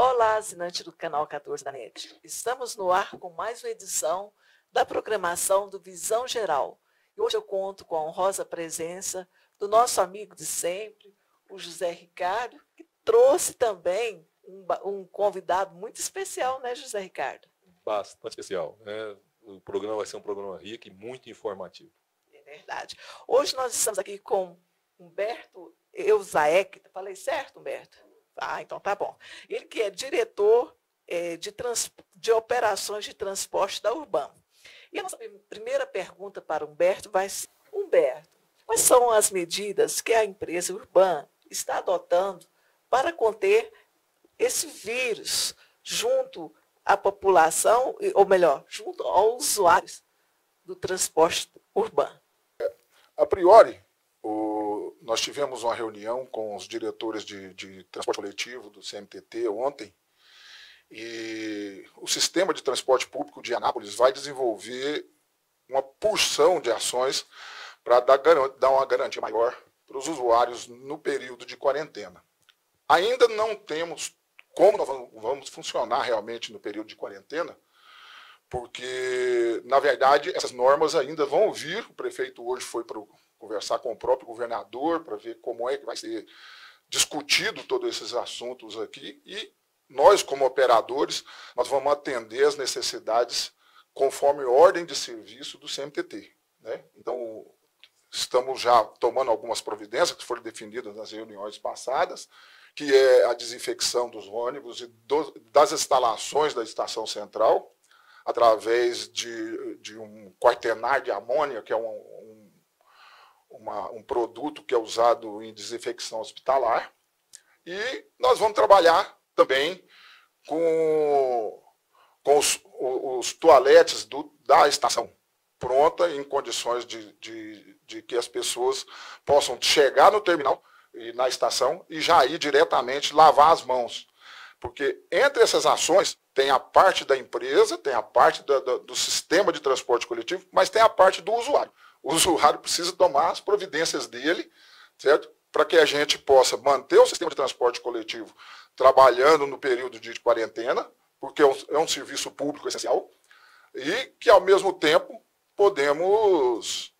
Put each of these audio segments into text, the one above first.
Olá, assinante do canal 14 da NET. Estamos no ar com mais uma edição da programação do Visão Geral. E hoje eu conto com a honrosa presença do nosso amigo de sempre, o José Ricardo, que trouxe também um convidado muito especial, né, José Ricardo? Bastante especial. O programa vai ser um programa rico e muito informativo. É verdade. Hoje nós estamos aqui com Humberto Eusaek. Falei certo, Humberto? Ah, então tá bom. Ele que é diretor de operações de transporte da Urban. E a nossa primeira pergunta para Humberto vai ser: Humberto, quais são as medidas que a empresa Urban está adotando para conter esse vírus junto à população, ou melhor, junto aos usuários do transporte urbano? A priori, nós tivemos uma reunião com os diretores de transporte coletivo do CMTT ontem, e o sistema de transporte público de Anápolis vai desenvolver uma porção de ações para dar uma garantia maior para os usuários no período de quarentena. Ainda não temos como nós vamos funcionar realmente no período de quarentena, porque, na verdade, essas normas ainda vão vir. O prefeito hoje foi para conversar com o próprio governador para ver como é que vai ser discutido todos esses assuntos aqui, e nós, como operadores, nós vamos atender as necessidades conforme ordem de serviço do CMTT, né? Então, estamos já tomando algumas providências que foram definidas nas reuniões passadas, que é a desinfecção dos ônibus e das instalações da estação central, através de um quaternário de amônia, que é um produto que é usado em desinfecção hospitalar. E nós vamos trabalhar também com os toaletes da estação pronta, em condições de que as pessoas possam chegar no terminal e na estação e já ir diretamente lavar as mãos. Porque entre essas ações tem a parte da empresa, tem a parte do sistema de transporte coletivo, mas tem a parte do usuário. O usuário precisa tomar as providências dele, certo? Para que a gente possa manter o sistema de transporte coletivo trabalhando no período de quarentena, porque é um serviço público essencial, e que, ao mesmo tempo, podemos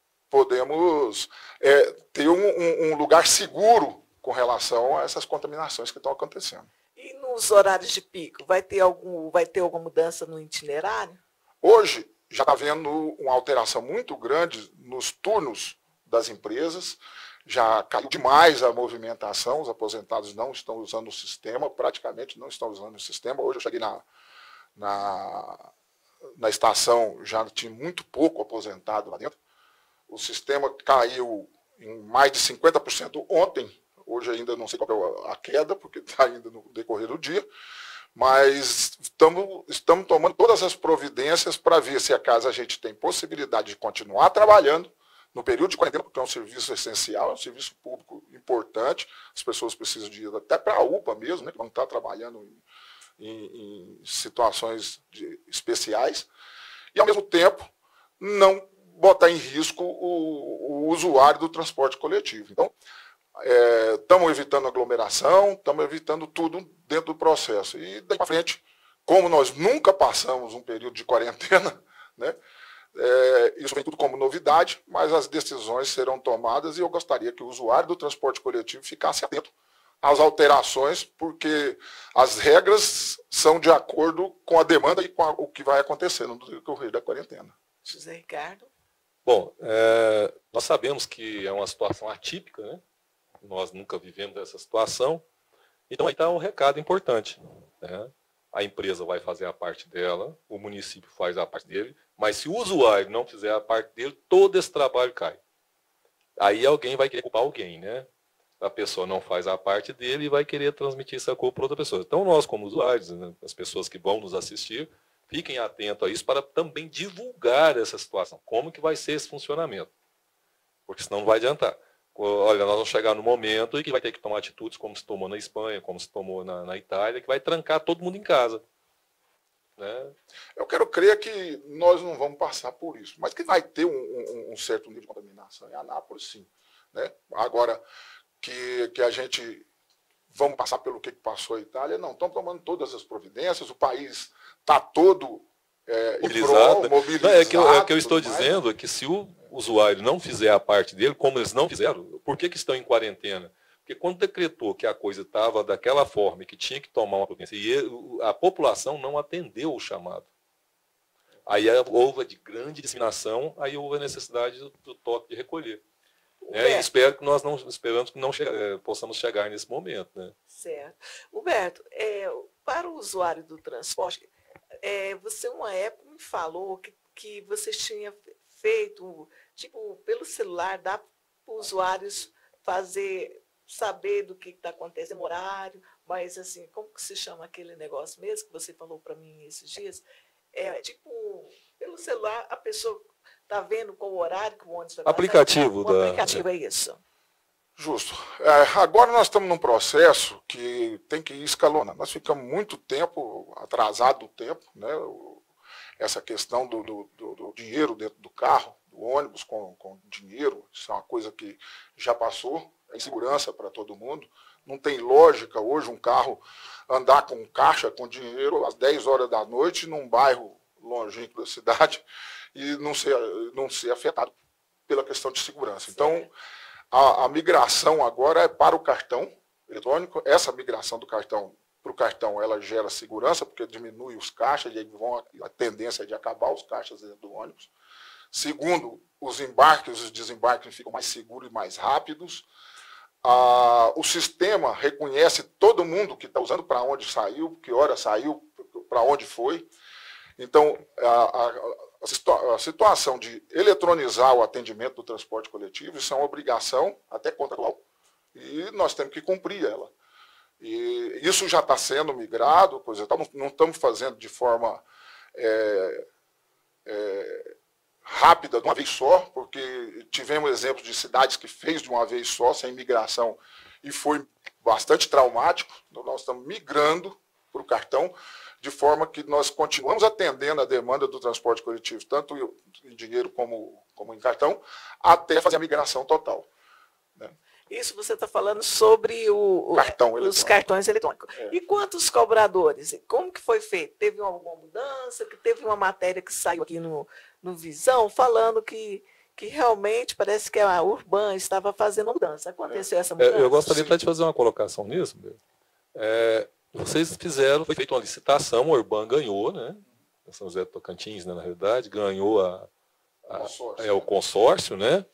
ter um lugar seguro com relação a essas contaminações que estão acontecendo. E nos horários de pico, vai ter alguma mudança no itinerário? Hoje, já está havendo uma alteração muito grande nos turnos das empresas, já caiu demais a movimentação, os aposentados não estão usando o sistema, praticamente não estão usando o sistema. Hoje eu cheguei na estação, já tinha muito pouco aposentado lá dentro. O sistema caiu em mais de 50% ontem. Hoje ainda não sei qual é a queda, porque está ainda no decorrer do dia. Mas estamos tomando todas as providências para ver se acaso a gente tem possibilidade de continuar trabalhando no período de quarentena, porque é um serviço essencial, é um serviço público importante. As pessoas precisam de ir até para a UPA mesmo, né, que não está trabalhando em situações especiais. E, ao mesmo tempo, não botar em risco o usuário do transporte coletivo. Então, estamos evitando aglomeração, estamos evitando tudo dentro do processo. E daí para frente, como nós nunca passamos um período de quarentena, né, isso vem tudo como novidade, mas as decisões serão tomadas e eu gostaria que o usuário do transporte coletivo ficasse atento às alterações, porque as regras são de acordo com a demanda e com o que vai acontecer no decorrer da quarentena. José Ricardo? Bom, nós sabemos que é uma situação atípica, né? Nós nunca vivemos essa situação. Então, aí está um recado importante, né? A empresa vai fazer a parte dela, o município faz a parte dele, mas se o usuário não fizer a parte dele, todo esse trabalho cai. Aí alguém vai querer culpar alguém, né? A pessoa não faz a parte dele e vai querer transmitir essa culpa para outra pessoa. Então, nós, como usuários, né, as pessoas que vão nos assistir, fiquem atentos a isso para também divulgar essa situação. Como que vai ser esse funcionamento? Porque senão não vai adiantar. Olha, nós vamos chegar no momento em que vai ter que tomar atitudes como se tomou na Espanha, como se tomou na Itália, que vai trancar todo mundo em casa. Né? Eu quero crer que nós não vamos passar por isso, mas que vai ter um certo nível de contaminação em Anápolis, sim. Né? Agora, que a gente vamos passar pelo que passou a Itália. Não, estão tomando todas as providências, o país está todo mobilizado. mobilizado. É que eu estou dizendo é que se o usuário não fizer a parte dele, como eles não fizeram, por que estão em quarentena? Porque quando decretou que a coisa estava daquela forma e que tinha que tomar uma providência, e a população não atendeu o chamado. Aí houve de grande disseminação, aí houve a necessidade do toque de recolher. E espero que nós não esperamos que não possamos chegar nesse momento. Né? Certo. Humberto, para o usuário do transporte, você uma época me falou que você tinha feito, tipo, pelo celular, dá para os usuários saber do que está acontecendo, horário, mas assim, como que se chama aquele negócio mesmo que você falou para mim esses dias? Tipo, pelo celular, a pessoa está vendo qual o horário que o ônibus vai passar. Aplicativo. O aplicativo é isso. Justo. Agora nós estamos num processo que tem que ir escalonando. Nós ficamos muito tempo, atrasado do tempo, né? Essa questão do dinheiro dentro do carro, do ônibus com dinheiro, isso é uma coisa que já passou, é insegurança para todo mundo. Não tem lógica hoje um carro andar com caixa, com dinheiro, às 10 horas da noite, num bairro longínquo da cidade, e não ser afetado pela questão de segurança. Então, a migração agora é para o cartão eletrônico. Essa migração do cartão para o cartão, ela gera segurança, porque diminui os caixas, e aí a tendência é de acabar os caixas dentro do ônibus. Segundo, os embarques e os desembarques ficam mais seguros e mais rápidos. O sistema reconhece todo mundo que está usando, para onde saiu, que hora saiu, para onde foi. Então, a situação de eletronizar o atendimento do transporte coletivo, isso é uma obrigação até contratual, e nós temos que cumprir ela. E isso já está sendo migrado, coisa tal, não estamos fazendo de forma rápida, de uma vez só, porque tivemos exemplos de cidades que fez de uma vez só, sem migração, e foi bastante traumático. Então, nós estamos migrando para o cartão, de forma que nós continuamos atendendo a demanda do transporte coletivo, tanto em dinheiro como em cartão, até fazer a migração total. Né? Isso você está falando sobre os cartões eletrônicos. E quantos cobradores? Como que foi feito? Teve alguma mudança? Teve uma matéria que saiu aqui no Visão falando que realmente parece que a Urban estava fazendo mudança. Aconteceu essa mudança? Eu gostaria até de fazer uma colocação nisso. Vocês foi feita uma licitação, a Urban ganhou, né? São José do Tocantins, né, na realidade, ganhou o consórcio, né?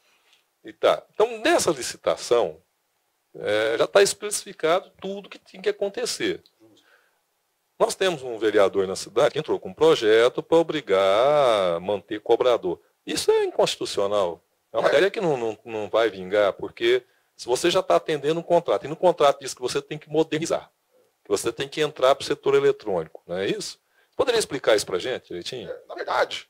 E tá. Então, nessa licitação, já está especificado tudo que tinha que acontecer. Nós temos um vereador na cidade que entrou com um projeto para obrigar a manter cobrador. Isso é inconstitucional. É uma matéria que não vai vingar, porque se você já está atendendo um contrato, e no contrato diz que você tem que modernizar, que você tem que entrar para o setor eletrônico, não é isso? Poderia explicar isso para a gente, direitinho? Na verdade,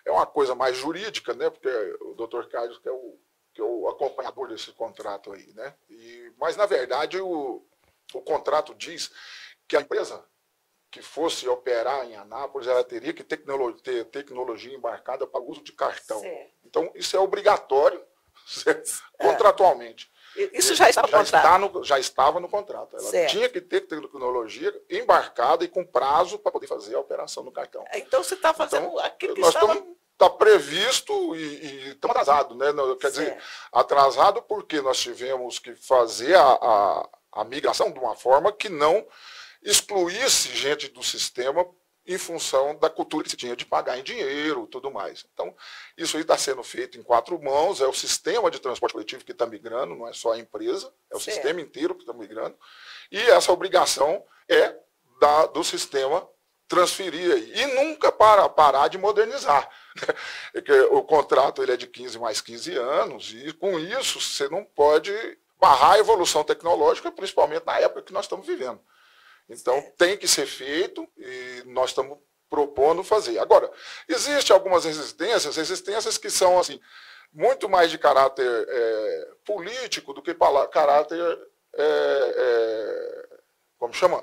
é uma coisa mais jurídica, né? Porque o doutor Carlos que é o acompanhador desse contrato aí, né? Mas, na verdade, o contrato diz que a empresa que fosse operar em Anápolis, ela teria que ter tecnologia embarcada para o uso de cartão. Certo. Então, isso é obrigatório contratualmente. Isso já estava no contrato? Já estava no contrato. Ela tinha que ter tecnologia embarcada e com prazo para poder fazer a operação no cartão. Então, você está fazendo aquilo que está previsto e estamos atrasados, né? Quer dizer, atrasado porque nós tivemos que fazer a migração de uma forma que não excluísse gente do sistema em função da cultura que se tinha de pagar em dinheiro e tudo mais. Então, isso aí está sendo feito em 4 mãos, é o sistema de transporte coletivo que está migrando, não é só a empresa, é o sistema inteiro que está migrando, e essa obrigação é do sistema transferir e nunca parar de modernizar. O contrato ele é de 15 mais 15 anos, e com isso você não pode barrar a evolução tecnológica, principalmente na época que nós estamos vivendo. Então, tem que ser feito e nós estamos propondo fazer. Agora, existem algumas resistências que são assim, muito mais de caráter político do que caráter, como chama?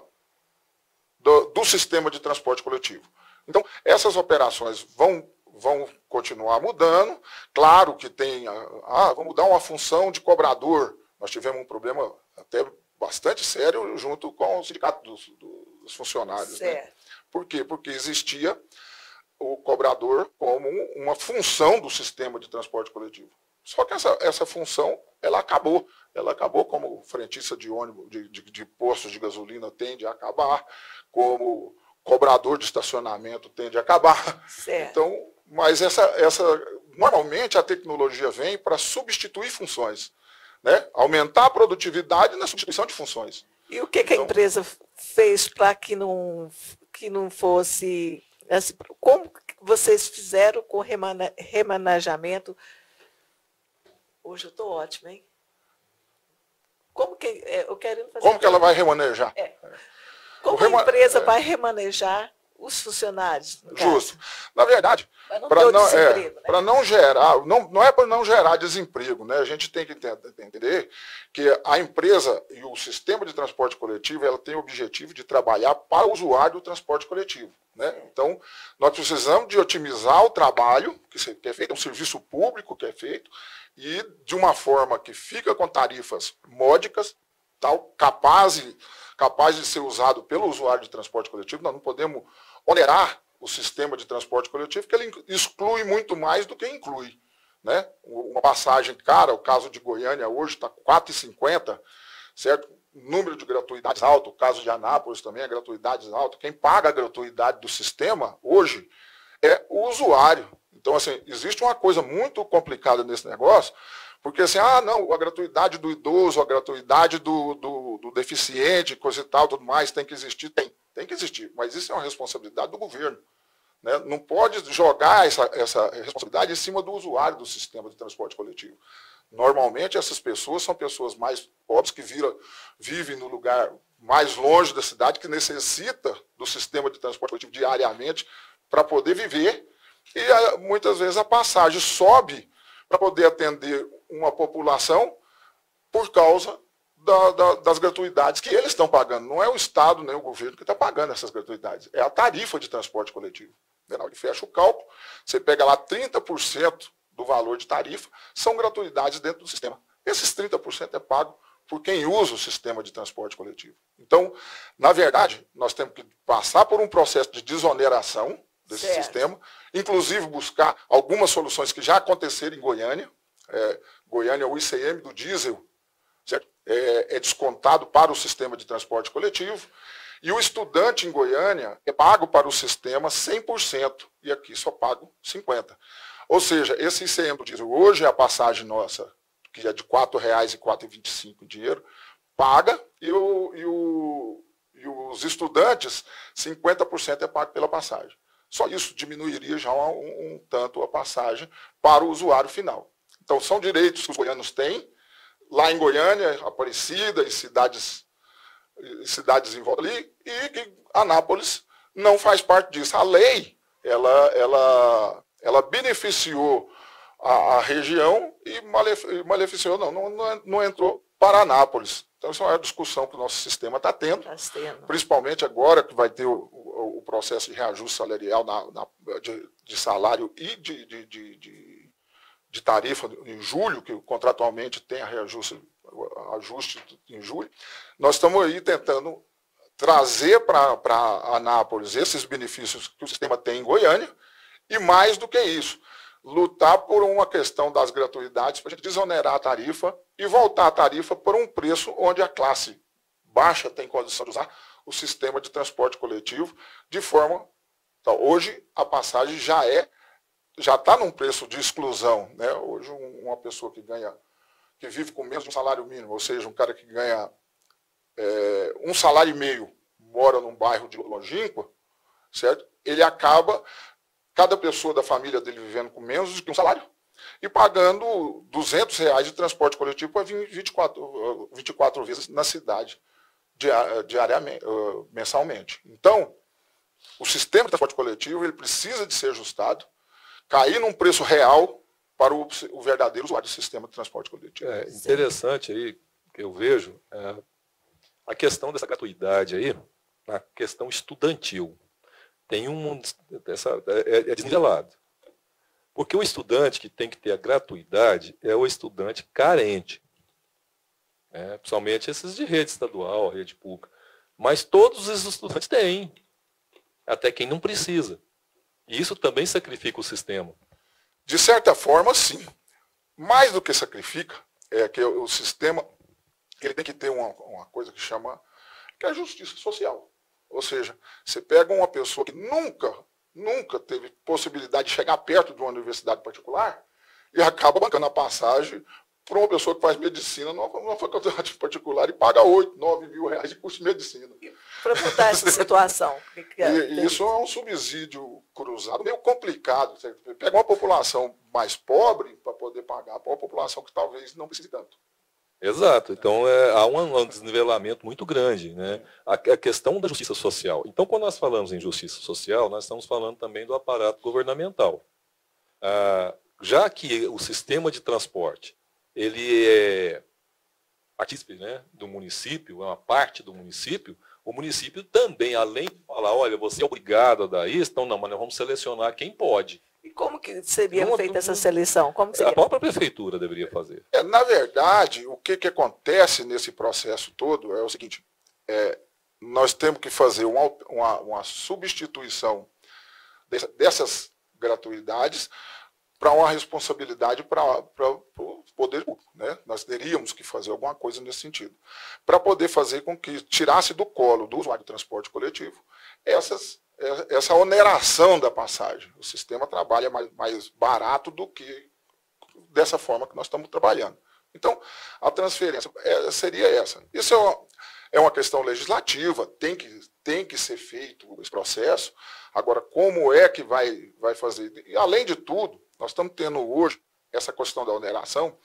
Do sistema de transporte coletivo. Então, essas operações vão continuar mudando. Claro que tem, vamos dar uma função de cobrador. Nós tivemos um problema até bastante sério junto com o sindicato dos funcionários. Certo. Né? Por quê? Porque existia o cobrador como uma função do sistema de transporte coletivo. Só que essa função, ela acabou. Ela acabou como frentista de ônibus, de postos de gasolina tende a acabar, como cobrador de estacionamento tende a acabar. Certo. Então, mas normalmente a tecnologia vem para substituir funções, né? Aumentar a produtividade na substituição de funções. E o que a empresa fez para que não fosse... Assim, como vocês fizeram com o remanejamento? Hoje eu estou ótima, hein? Como que eu quero fazer? Como que ela vai remanejar? Como a empresa vai remanejar os funcionários? Justo. Na verdade, para não gerar, não é para não gerar desemprego, né? A gente tem que entender que a empresa e o sistema de transporte coletivo, ela tem o objetivo de trabalhar para o usuário do transporte coletivo. Né? Então, nós precisamos de otimizar o trabalho que é feito, é um serviço público que é feito, e de uma forma que fica com tarifas módicas, tal, capaz de ser usado pelo usuário de transporte coletivo. Nós não podemos onerar o sistema de transporte coletivo, que ele exclui muito mais do que inclui. Né? Uma passagem cara, o caso de Goiânia hoje está R$ 4,50, certo? Número de gratuidades alto, o caso de Anápolis também é gratuidades alto. Quem paga a gratuidade do sistema hoje é o usuário. Então, assim, existe uma coisa muito complicada nesse negócio, porque assim, não, a gratuidade do idoso, a gratuidade do deficiente, coisa e tal, tudo mais, tem que existir. Tem que existir, mas isso é uma responsabilidade do governo. Né? Não pode jogar essa responsabilidade em cima do usuário do sistema de transporte coletivo. Normalmente, essas pessoas são pessoas mais pobres que vivem no lugar mais longe da cidade, que necessita do sistema de transporte coletivo diariamente para poder viver. E muitas vezes a passagem sobe para poder atender uma população por causa das gratuidades que eles estão pagando. Não é o Estado nem o governo que está pagando essas gratuidades. É a tarifa de transporte coletivo. Ele fecha o cálculo, você pega lá 30% do valor de tarifa, são gratuidades dentro do sistema. Esses 30% é pago por quem usa o sistema de transporte coletivo. Então, na verdade, nós temos que passar por um processo de desoneração desse sistema, inclusive buscar algumas soluções que já aconteceram em Goiânia. Goiânia, o ICM do diesel, certo? É descontado para o sistema de transporte coletivo, e o estudante em Goiânia é pago para o sistema 100%, e aqui só pago 50%. Ou seja, esse ICM do diesel, hoje a passagem nossa, que é de R$ 4,25 em dinheiro, paga, e os estudantes, 50% é pago pela passagem. Só isso diminuiria já um tanto a passagem para o usuário final. Então, são direitos que os goianos têm. Lá em Goiânia, Aparecida e cidades em volta ali, e que Anápolis não faz parte disso. A lei, ela beneficiou a região e maleficiou, não entrou para Anápolis. Então, isso é uma discussão que o nosso sistema está tendo, principalmente agora que vai ter o processo de reajuste salarial de salário e de tarifa em julho, que contratualmente tem ajuste em julho. Nós estamos aí tentando trazer para Anápolis esses benefícios que o sistema tem em Goiânia, e mais do que isso, lutar por uma questão das gratuidades para a gente desonerar a tarifa e voltar a tarifa por um preço onde a classe baixa tem condição de usar o sistema de transporte coletivo de forma... Então, hoje a passagem já está num preço de exclusão. Né? Hoje uma pessoa que vive com menos de um salário mínimo, ou seja, um cara que ganha um salário e meio, mora num bairro de longínqua, certo? Ele acaba, cada pessoa da família dele vivendo com menos do que um salário e pagando R$ 200 de transporte coletivo para vir 24 vezes na cidade diariamente, mensalmente. Então, o sistema de transporte coletivo ele precisa de ser ajustado, cair num preço real para o verdadeiro usuário do sistema de transporte coletivo. É interessante aí, que eu vejo, a questão dessa gratuidade aí, na questão estudantil. Tem é desnivelado. Porque o estudante que tem que ter a gratuidade é o estudante carente. né? Principalmente esses de rede estadual, rede pública. Mas todos os estudantes têm, até quem não precisa. E isso também sacrifica o sistema. De certa forma, sim. Mais do que sacrifica, é que o sistema ele tem que ter uma coisa que chama que é a justiça social. Ou seja, você pega uma pessoa que nunca teve possibilidade de chegar perto de uma universidade particular e acaba bancando a passagem para uma pessoa que faz medicina numa faculdade particular e paga 8, 9 mil reais de custo de medicina. Para mudar essa situação. E isso é um subsídio cruzado meio complicado. Você pega uma população mais pobre para poder pagar para uma população que talvez não precise tanto. Exato. Então, há um desnivelamento muito grande, né? A questão da justiça social. Então, quando nós falamos em justiça social, nós estamos falando também do aparato governamental. Já que o sistema de transporte ele é partícipe, né, do município, é uma parte do município, o município também, além de falar, olha, você é obrigado a dar isso, então não, mas nós vamos selecionar quem pode. E como que seria feita essa seleção? Como seria? A própria prefeitura deveria fazer. Na verdade, o que acontece nesse processo todo é o seguinte, nós temos que fazer uma substituição dessas gratuidades para uma responsabilidade para o poder público. Né? Nós teríamos que fazer alguma coisa nesse sentido, para poder fazer com que tirasse do colo do usuário do transporte coletivo essa oneração da passagem. O sistema trabalha mais barato do que dessa forma que nós estamos trabalhando. Então, a transferência seria essa. Isso é uma questão legislativa, tem que ser feito esse processo. Agora, como é que vai fazer? E, além de tudo, nós estamos tendo hoje, essa questão da oneração,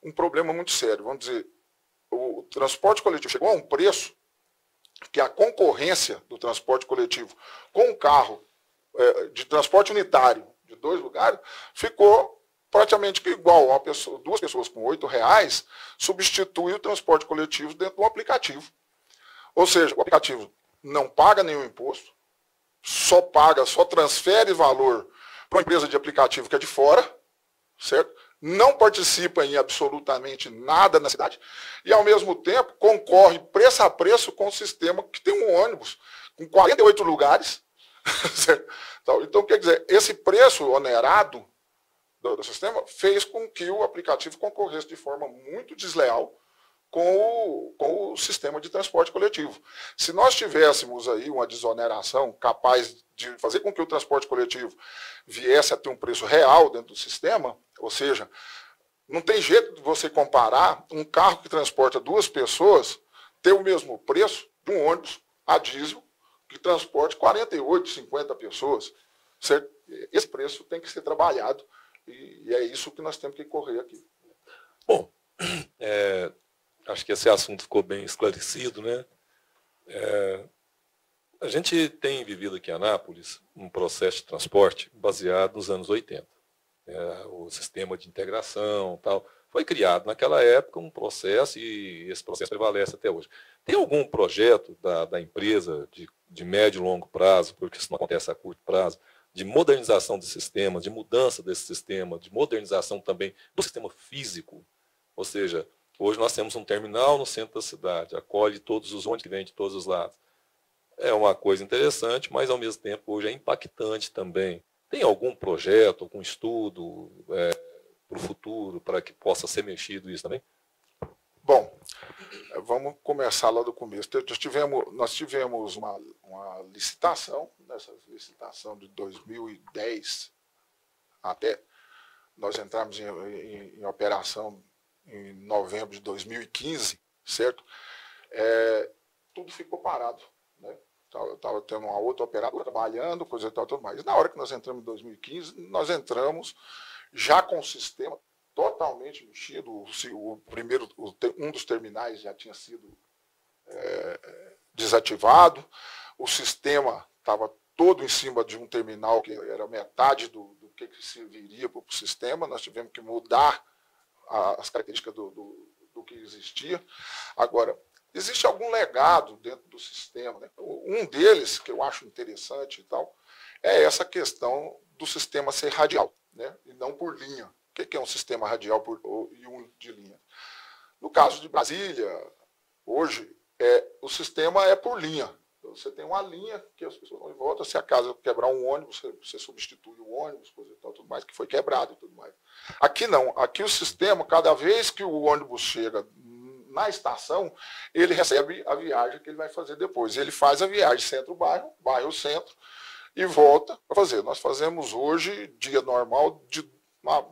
um problema muito sério. Vamos dizer, o transporte coletivo chegou a um preço que a concorrência do transporte coletivo com um carro de transporte unitário de 2 lugares ficou praticamente igual. Duas pessoas com R$8 substitui o transporte coletivo dentro de um aplicativo. Ou seja, o aplicativo não paga nenhum imposto, só transfere valor para uma empresa de aplicativo que é de fora, certo? Não participa em absolutamente nada na cidade e, ao mesmo tempo, concorre preço a preço com o sistema que tem um ônibus com 48 lugares. Certo? Então, quer dizer, esse preço onerado do sistema fez com que o aplicativo concorresse de forma muito desleal com o sistema de transporte coletivo. Se nós tivéssemos aí uma desoneração capaz de fazer com que o transporte coletivo viesse a ter um preço real dentro do sistema, ou seja, não tem jeito de você comparar um carro que transporta 2 pessoas ter o mesmo preço de um ônibus a diesel que transporte 48, 50 pessoas. Certo? Esse preço tem que ser trabalhado e é isso que nós temos que correr aqui. Bom, acho que esse assunto ficou bem esclarecido, né? A gente tem vivido aqui em Anápolis um processo de transporte baseado nos anos 80. O sistema de integração tal, foi criado naquela época um processo e esse processo prevalece até hoje. Tem algum projeto da empresa de médio e longo prazo, porque isso não acontece a curto prazo, de modernização do sistema, de mudança desse sistema, de modernização também do sistema físico? Ou seja, hoje nós temos um terminal no centro da cidade, acolhe todos os ônibus que vêm de todos os lados. É uma coisa interessante, mas ao mesmo tempo hoje é impactante também. Tem algum projeto, algum estudo para o futuro, para que possa ser mexido isso também? Bom, vamos começar lá do começo. Nós tivemos uma licitação, nessa licitação de 2010 até, nós entramos em operação em novembro de 2015, certo? Tudo ficou parado, né? Estava tendo uma outra operadora trabalhando, coisa e tal, tudo mais. Na hora que nós entramos em 2015, nós entramos já com o sistema totalmente mexido. Um dos terminais já tinha sido desativado. O sistema estava todo em cima de um terminal que era metade do que serviria para o sistema. Nós tivemos que mudar as características do que existia. Agora, existe algum legado dentro do sistema, né? Um deles, que eu acho interessante e tal, é essa questão do sistema ser radial, né? E não por linha. O que é um sistema radial e um de linha? No caso de Brasília, hoje, o sistema é por linha. Você tem uma linha que as pessoas vão em volta, se a casa quebrar um ônibus, você substitui o ônibus, coisa e tal, tudo mais, que foi quebrado e tudo mais. Aqui não. Aqui o sistema, cada vez que o ônibus chega na estação, ele recebe a viagem que ele vai fazer depois. Ele faz a viagem centro-bairro, bairro-centro, e volta para fazer. Nós fazemos hoje, dia normal,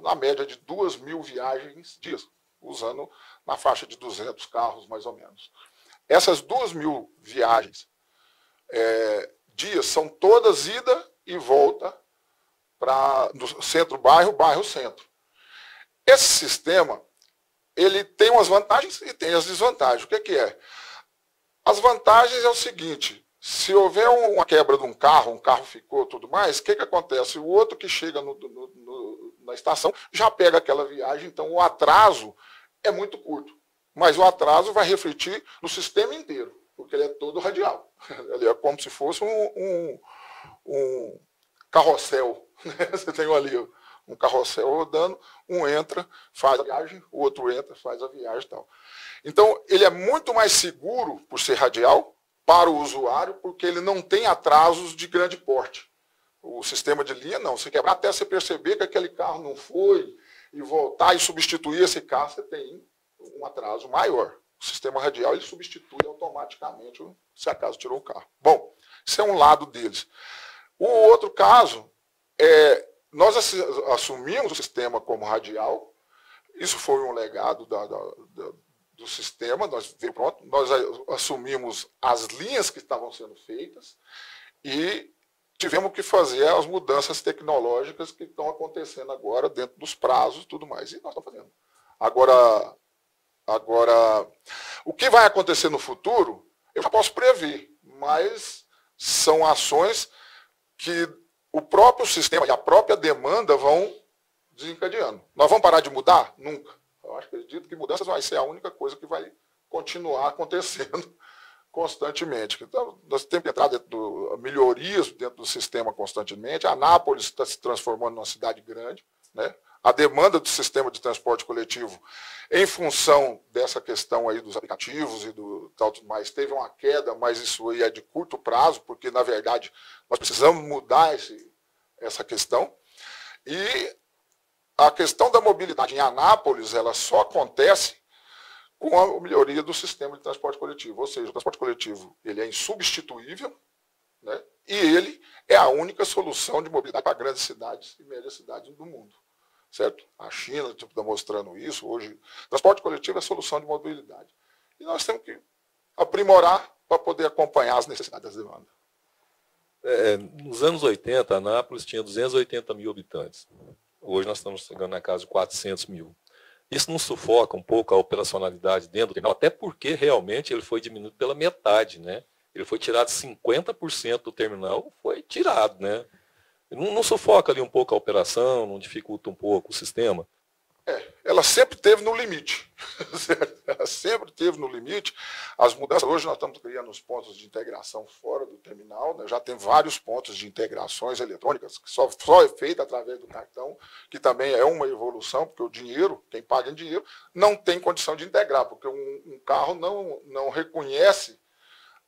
na média de 2.000 viagens dias, usando na faixa de 200 carros, mais ou menos. Essas 2.000 viagens dias são todas ida e volta do centro-bairro, bairro-centro. Esse sistema, ele tem umas vantagens e tem as desvantagens. O que é? As vantagens é o seguinte: se houver uma quebra de um carro ficou tudo mais, o que acontece? O outro que chega na estação já pega aquela viagem, então o atraso é muito curto. Mas o atraso vai refletir no sistema inteiro, porque ele é todo radial. Ele é como se fosse um carrossel. Né? Você tem ali um carrossel rodando, um entra, faz a viagem, o outro entra, faz a viagem e tal. Então, ele é muito mais seguro, por ser radial, para o usuário, porque ele não tem atrasos de grande porte. O sistema de linha, não. Se quebrar até você perceber que aquele carro não foi, e voltar e substituir esse carro, você tem um atraso maior. O sistema radial ele substitui automaticamente se acaso tirou o carro. Bom, isso é um lado deles. O outro caso nós assumimos o sistema como radial. Isso foi um legado do sistema. Nós assumimos as linhas que estavam sendo feitas e tivemos que fazer as mudanças tecnológicas que estão acontecendo agora dentro dos prazos e tudo mais. E nós estamos fazendo. Agora, o que vai acontecer no futuro, eu já posso prever, mas são ações que o próprio sistema e a própria demanda vão desencadeando. Nós vamos parar de mudar? Nunca. Eu acredito que mudanças vai ser a única coisa que vai continuar acontecendo constantemente. Então, nós temos que entrar melhorias dentro do sistema constantemente. Anápolis está se transformando numa cidade grande, né? A demanda do sistema de transporte coletivo, em função dessa questão aí dos aplicativos e do tal tudo mais, teve uma queda, mas isso aí é de curto prazo, porque, na verdade, nós precisamos mudar essa questão. E a questão da mobilidade em Anápolis, ela só acontece com a melhoria do sistema de transporte coletivo. Ou seja, o transporte coletivo ele é insubstituível, né? E ele é a única solução de mobilidade para grandes cidades e médias cidades do mundo. Certo? A China está mostrando isso. Hoje, transporte coletivo é a solução de mobilidade. E nós temos que aprimorar para poder acompanhar as necessidades da demanda. Nos anos 80, Anápolis tinha 280 mil habitantes. Hoje nós estamos chegando na casa de 400 mil. Isso não sufoca um pouco a operacionalidade dentro do terminal, até porque realmente ele foi diminuído pela metade, né? Ele foi tirado 50% do terminal, foi tirado, né? Não sufoca ali um pouco a operação, não dificulta um pouco o sistema? Ela sempre esteve no limite. Ela sempre esteve no limite. As mudanças, hoje nós estamos criando os pontos de integração fora do terminal, né? Já tem vários pontos de integrações eletrônicas, que só é feita através do cartão, que também é uma evolução, porque o dinheiro, quem paga em dinheiro, não tem condição de integrar, porque um carro não reconhece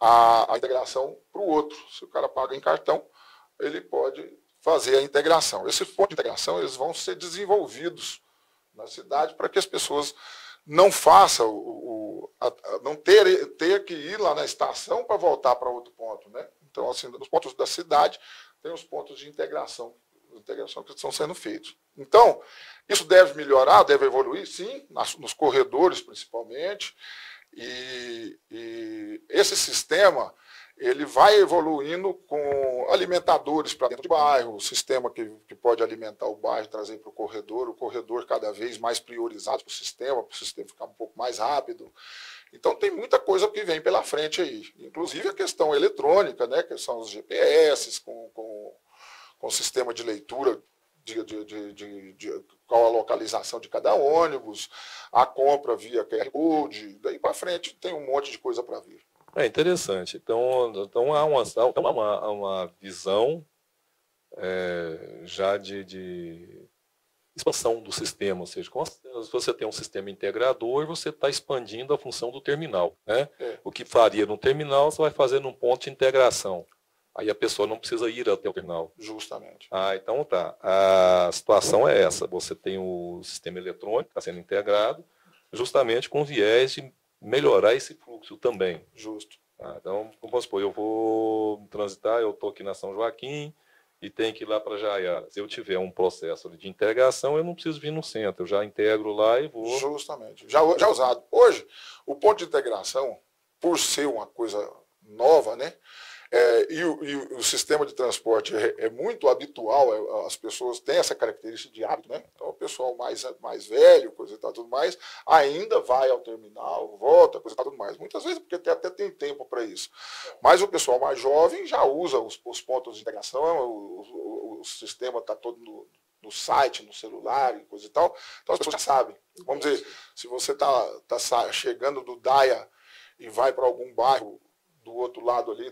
a integração para o outro. Se o cara paga em cartão, ele pode fazer a integração. Esses pontos de integração eles vão ser desenvolvidos na cidade para que as pessoas não façam, não ter que ir lá na estação para voltar para outro ponto. Né? Então, assim, nos pontos da cidade, tem os pontos de integração que estão sendo feitos. Então, isso deve melhorar, deve evoluir, sim, nos corredores principalmente, e esse sistema ele vai evoluindo com alimentadores para dentro do bairro, o sistema que pode alimentar o bairro, trazer para o corredor cada vez mais priorizado para o sistema ficar um pouco mais rápido. Então tem muita coisa que vem pela frente aí, inclusive a questão eletrônica, né, que são os GPS, com o sistema de leitura qual a localização de cada ônibus, a compra via QR Code, daí para frente tem um monte de coisa para vir. É interessante. Então há uma visão já de expansão do sistema, ou seja, se você tem um sistema integrador, você está expandindo a função do terminal. Né? O que faria no terminal, você vai fazer num ponto de integração. Aí a pessoa não precisa ir até o terminal. Justamente. Então tá. A situação é essa. Você tem o sistema eletrônico que está sendo integrado, justamente com viés de melhorar esse fluxo também. Justo. Então, vamos supor, eu vou transitar, eu estou aqui na São Joaquim e tenho que ir lá para Jaiara. Se eu tiver um processo de integração, eu não preciso vir no centro, eu já integro lá e vou... Justamente. Já usado. Hoje, o ponto de integração, por ser uma coisa nova, né? E o sistema de transporte é muito habitual, as pessoas têm essa característica de hábito, né? Então o pessoal mais velho, coisa e tal, tudo mais, ainda vai ao terminal, volta, coisa e tal, tudo mais. Muitas vezes porque até tem tempo para isso. Mas o pessoal mais jovem já usa os pontos de integração, o sistema está todo no site, no celular e coisa e tal. Então as pessoas já sabem. Vamos dizer, se você tá chegando do Daia e vai para algum bairro do outro lado ali,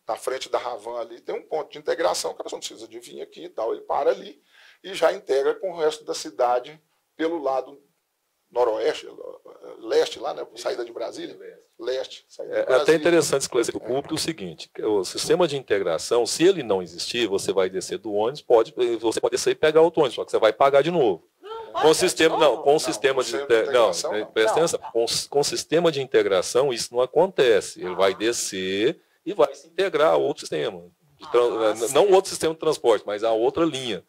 da frente da Ravan ali, tem um ponto de integração que a pessoa não precisa de vir aqui e tal. Ele para ali e já integra com o resto da cidade pelo lado noroeste, leste lá, né? Saída de Brasília. Leste, saída de Brasília. É até interessante esclarecer para o público o seguinte, o sistema de integração, se ele não existir, você vai descer do ônibus, você pode descer e pegar outro ônibus, só que você vai pagar de novo. Com sistema de integração, isso não acontece. Ele vai descer e vai se integrar a outro sistema. Não outro sistema de transporte, mas a outra linha.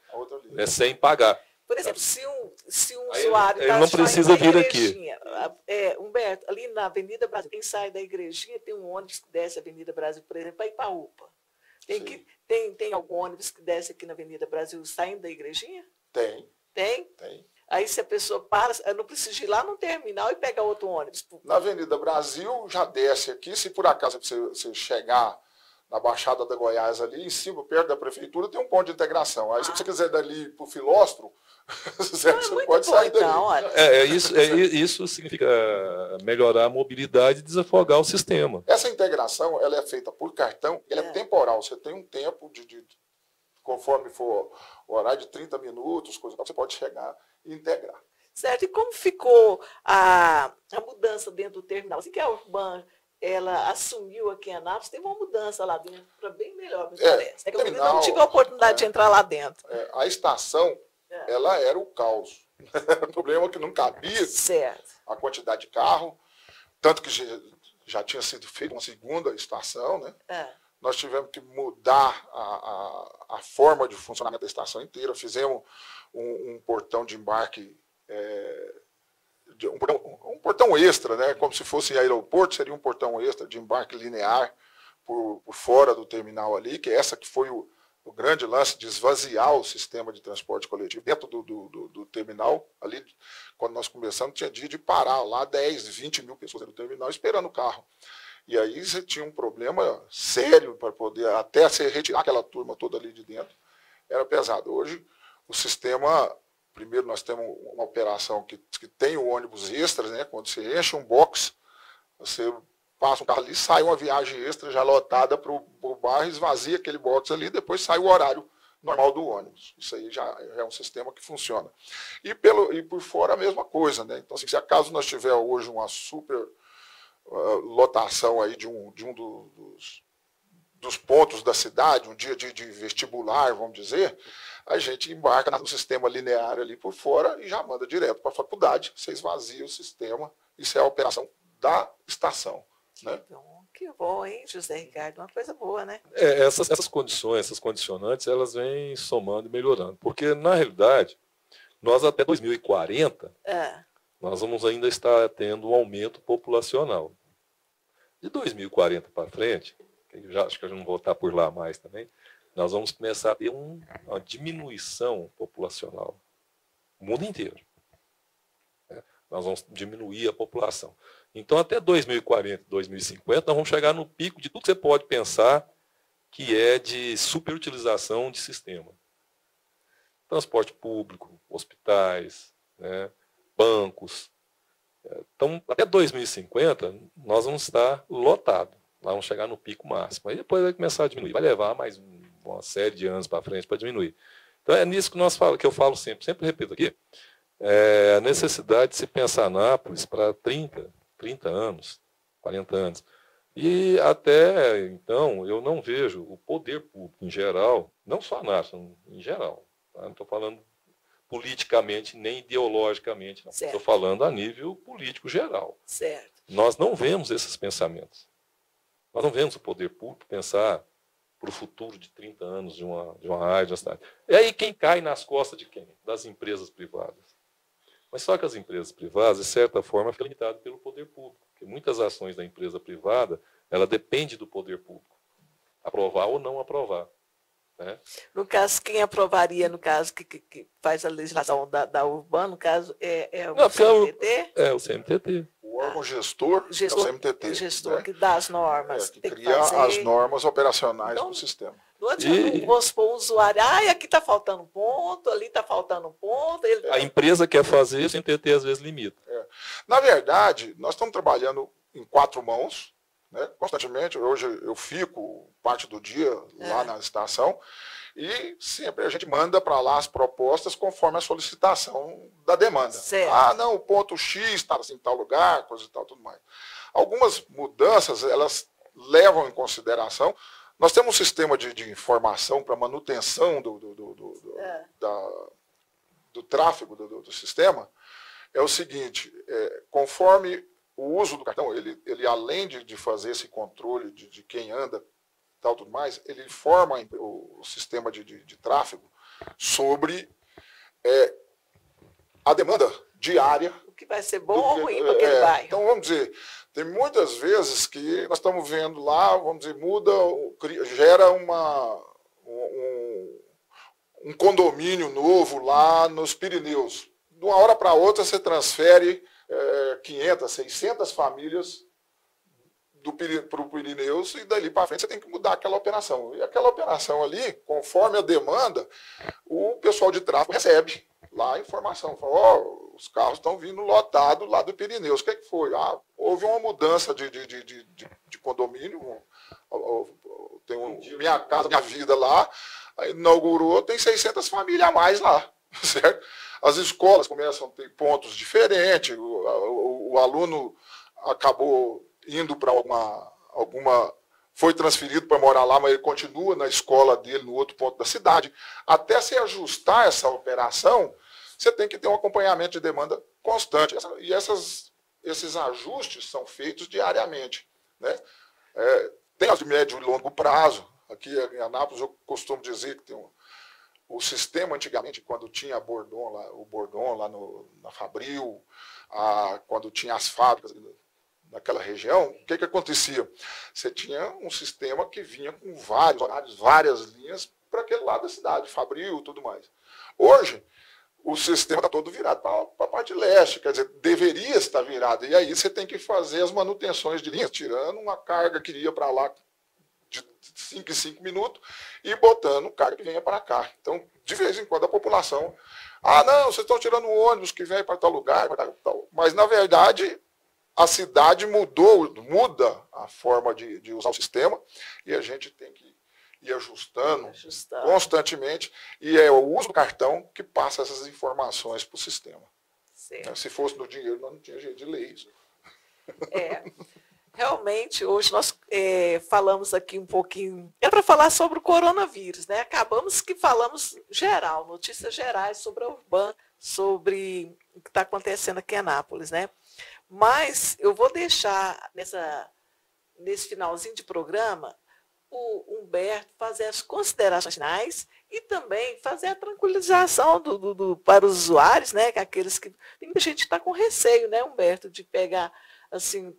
Sem pagar. Por exemplo, se um usuário ele não precisa vir aqui. Humberto, ali na Avenida Brasil, quem sai da igrejinha tem um ônibus que desce a Avenida Brasil, por exemplo, para ir para a UPA. Tem algum ônibus que desce aqui na Avenida Brasil saindo da igrejinha? Tem. Tem? Tem. Aí se a pessoa para, eu não preciso ir lá no terminal e pegar outro ônibus. Na Avenida Brasil já desce aqui, se por acaso você chegar na Baixada da Goiás ali, em cima, perto da prefeitura, tem um ponto de integração. Aí se você quiser dali para o Filóstro, você pode sair dali. Então, isso significa melhorar a mobilidade e desafogar o sistema. Essa integração ela é feita por cartão, ela é temporal. Você tem um tempo conforme for o horário de 30 minutos, coisa tal, você pode chegar e integrar. Certo. E como ficou a mudança dentro do terminal? Assim que a Urban ela assumiu aqui em Anápolis, teve uma mudança lá dentro, para bem melhor, me parece. Eu não tive a oportunidade de entrar lá dentro. A estação, ela era o caos. O problema é que não cabia a quantidade de carro, tanto que já tinha sido feita uma segunda estação, né? Nós tivemos que mudar a forma de funcionamento da estação inteira. Fizemos um portão de embarque, um portão extra, né? Como se fosse aeroporto, seria um portão extra de embarque linear por fora do terminal ali, que essa que foi o grande lance de esvaziar o sistema de transporte coletivo dentro do terminal. Ali, quando nós começamos, tinha dia de parar lá 10, 20 mil pessoas no terminal esperando o carro. E aí você tinha um problema sério para poder até se retirar aquela turma toda ali de dentro. Era pesado. Hoje, o sistema, primeiro nós temos uma operação que tem o ônibus extras, né? Quando você enche um box, você passa um carro ali, sai uma viagem extra já lotada para o bairro, esvazia aquele box ali, depois sai o horário normal do ônibus. Isso aí já é um sistema que funciona. E por fora a mesma coisa, né? Então, assim, se acaso nós tiver hoje uma super lotação aí de um dos pontos da cidade, um dia de vestibular, vamos dizer, a gente embarca no sistema linear ali por fora e já manda direto para a faculdade, você esvazia o sistema, isso é a operação da estação. Né? Que bom, hein, José Ricardo? Uma coisa boa, né? Essas condições, essas condicionantes, elas vêm somando e melhorando. Porque, na realidade, nós até 2040, nós vamos ainda estar tendo um aumento populacional. De 2040 para frente, acho que eu não vou estar por lá mais também, nós vamos começar a ter uma diminuição populacional. O mundo inteiro. Nós vamos diminuir a população. Então, até 2040, 2050, nós vamos chegar no pico de tudo que você pode pensar que é de superutilização de sistema. Transporte público, hospitais, né, bancos. Então, até 2050, nós vamos estar lotados. Nós vamos chegar no pico máximo. Aí depois vai começar a diminuir. Vai levar mais uma série de anos para frente para diminuir. Então é nisso que eu falo sempre repito aqui, a necessidade de se pensar Anápolis para 30 anos, 40 anos. E até então eu não vejo o poder público em geral, não só a Anápolis, em geral, tá? Não estou falando politicamente nem ideologicamente, não. Estou falando a nível político geral. Certo. Nós não vemos esses pensamentos. Nós não vemos o poder público pensar para o futuro de 30 anos de uma área, de uma cidade. E aí quem cai nas costas de quem? Das empresas privadas. Mas só que as empresas privadas, de certa forma, ficam limitadas pelo poder público. Porque muitas ações da empresa privada, ela depende do poder público. Aprovar ou não aprovar. Né? No caso, quem aprovaria, no caso, que faz a legislação da Urbana, no caso, é o CMTT? É o CMTT. O órgão gestor é o CMTT. O gestor, né? Que dá as normas. Que cria as normas operacionais do sistema. Não adianta, vamos supor, o usuário, aqui está faltando um ponto, ali está faltando um ponto. A empresa quer fazer, o CMTT às vezes limita. Na verdade, nós estamos trabalhando em 4 mãos, né, constantemente. Hoje eu fico parte do dia lá na estação e sempre a gente manda para lá as propostas conforme a solicitação da demanda. Certo. Não, o ponto X está assim, em tal lugar, coisa e tal, tudo mais. Algumas mudanças, elas levam em consideração. Nós temos um sistema de informação para manutenção do tráfego do sistema. É o seguinte, conforme o uso do cartão, ele além de fazer esse controle de quem anda, tal, tudo mais, ele forma o sistema de tráfego sobre a demanda diária. O que vai ser bom ou ruim para aquele bairro. Então, vamos dizer, tem muitas vezes que nós estamos vendo lá, vamos dizer, gera um condomínio novo lá nos Pirineus. De uma hora para outra, você transfere 500, 600 famílias para o Pirineus e dali para frente você tem que mudar aquela operação. E aquela operação ali, conforme a demanda, o pessoal de tráfego recebe lá a informação. Fala, os carros estão vindo lotados lá do Pirineus. O que foi? Houve uma mudança de condomínio. Minha casa, minha vida lá, inaugurou, tem 600 famílias a mais lá. Certo? As escolas começam a ter pontos diferentes, o aluno acabou indo para foi transferido para morar lá, mas ele continua na escola dele, no outro ponto da cidade. Até se ajustar essa operação, você tem que ter um acompanhamento de demanda constante. E esses ajustes são feitos diariamente. Né? Tem as de médio e longo prazo. Aqui em Anápolis, eu costumo dizer que tem o sistema antigamente, quando tinha o Bordon lá na Fabril, quando tinha as fábricas naquela região, o que acontecia? Você tinha um sistema que vinha com vários horários, várias linhas para aquele lado da cidade, Fabril e tudo mais. Hoje, o sistema está todo virado para a parte leste, quer dizer, deveria estar virado. E aí você tem que fazer as manutenções de linhas, tirando uma carga que ia para lá de 5 em 5 minutos e botando carga que venha para cá. Então, de vez em quando, a população... não, vocês estão tirando um ônibus que vem para tal lugar, para tal... Mas, na verdade, a cidade muda a forma de usar o sistema e a gente tem que ir ajustando constantemente. E é o uso do cartão que passa essas informações para o sistema. Certo. Se fosse no dinheiro, nós não tinha jeito de ler isso. Realmente, hoje nós falamos aqui um pouquinho, para falar sobre o coronavírus, né? Acabamos que falamos geral, notícias gerais sobre a Urbana, sobre o que está acontecendo aqui em Anápolis, né? Mas eu vou deixar nesse finalzinho de programa o Humberto fazer as considerações finais e também fazer a tranquilização para os usuários, né? Aqueles que tem muita gente que está com receio, né, Humberto, de pegar assim,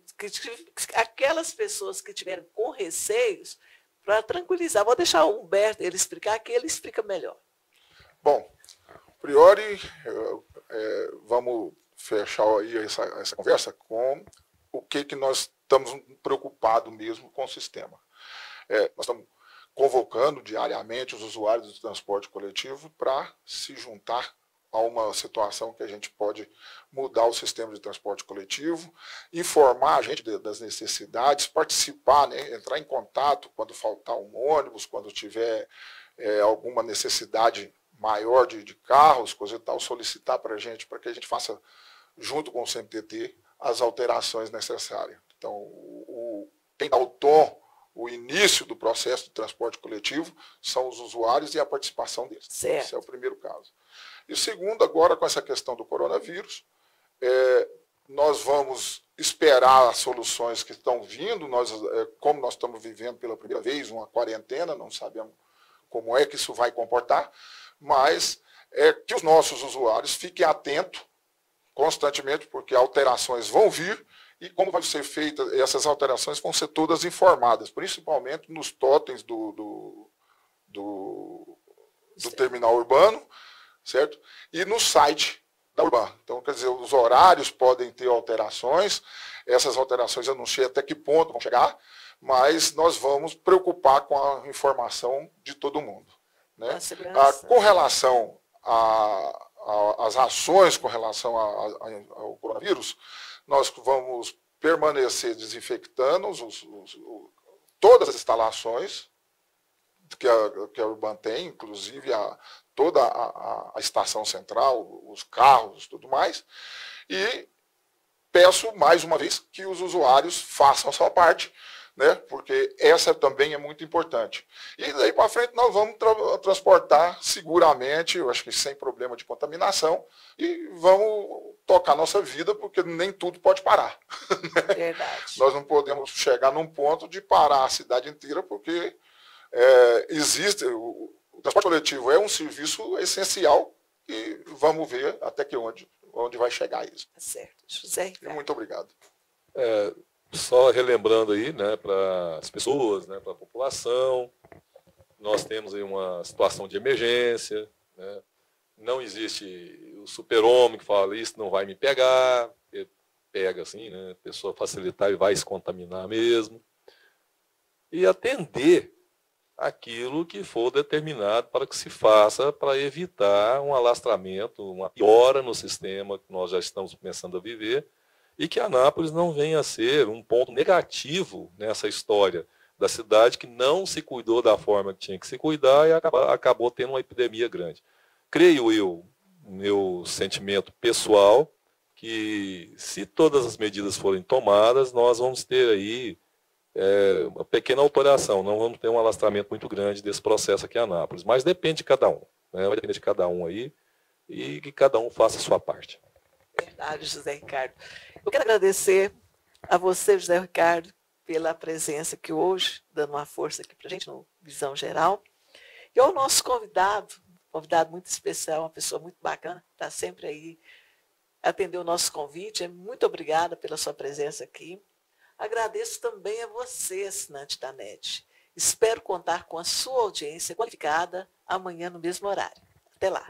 aquelas pessoas que tiveram com receios, para tranquilizar. Vou deixar o Humberto ele explicar, que ele explica melhor. Bom, a priori, vamos fechar aí essa conversa com o que nós estamos preocupados mesmo com o sistema. Nós estamos convocando diariamente os usuários do transporte coletivo para se juntar a uma situação que a gente pode mudar o sistema de transporte coletivo, informar a gente das necessidades, participar, né, entrar em contato quando faltar um ônibus, quando tiver alguma necessidade maior de carros, coisa e tal, solicitar para que a gente faça, junto com o CMTT, as alterações necessárias. Então, quem dá o tom, o início do processo de transporte coletivo são os usuários e a participação deles. Certo. Esse é o primeiro caso. E o segundo, agora com essa questão do coronavírus, nós vamos esperar as soluções que estão vindo, como nós estamos vivendo pela primeira vez uma quarentena, não sabemos como é que isso vai comportar, mas que os nossos usuários fiquem atentos constantemente, porque alterações vão vir e como vai ser feita, essas alterações vão ser todas informadas, principalmente nos totens do terminal urbano, certo? E no site da Urban. Então, quer dizer, os horários podem ter alterações, essas alterações eu não sei até que ponto vão chegar, mas nós vamos preocupar com a informação de todo mundo. Né? Com relação às ações com relação ao coronavírus, nós vamos permanecer desinfectando todas as instalações que a Urban tem, inclusive toda a estação central, os carros, tudo mais, e peço mais uma vez que os usuários façam a sua parte, né, porque essa também é muito importante. E daí para frente nós vamos transportar seguramente, eu acho que sem problema de contaminação, e vamos tocar nossa vida, porque nem tudo pode parar. Verdade. Nós não podemos chegar num ponto de parar a cidade inteira, porque existe... O transporte coletivo é um serviço essencial e vamos ver até que onde vai chegar isso. Tá certo. José Ricardo. Muito obrigado. Só relembrando aí, né, para as pessoas, né, para a população, nós temos aí uma situação de emergência, né, não existe o super-homem que fala isso não vai me pegar, pega assim, né, a pessoa facilitar e vai se contaminar mesmo, e atender aquilo que for determinado para que se faça para evitar um alastramento, uma piora no sistema que nós já estamos começando a viver e que Anápolis não venha a ser um ponto negativo nessa história da cidade que não se cuidou da forma que tinha que se cuidar e acabou tendo uma epidemia grande. Creio eu, meu sentimento pessoal, que se todas as medidas forem tomadas, nós vamos ter aí uma pequena alteração, não vamos ter um alastramento muito grande desse processo aqui em Anápolis, mas depende de cada um, né? Vai depender de cada um aí e que cada um faça a sua parte. Verdade, José Ricardo. Eu quero agradecer a você, José Ricardo, pela presença aqui hoje, dando uma força aqui para a gente no Visão Geral, e ao nosso convidado muito especial, uma pessoa muito bacana, está sempre aí, atendeu o nosso convite, muito obrigada pela sua presença aqui. Agradeço também a você, assinante da NET. Espero contar com a sua audiência qualificada amanhã no mesmo horário. Até lá.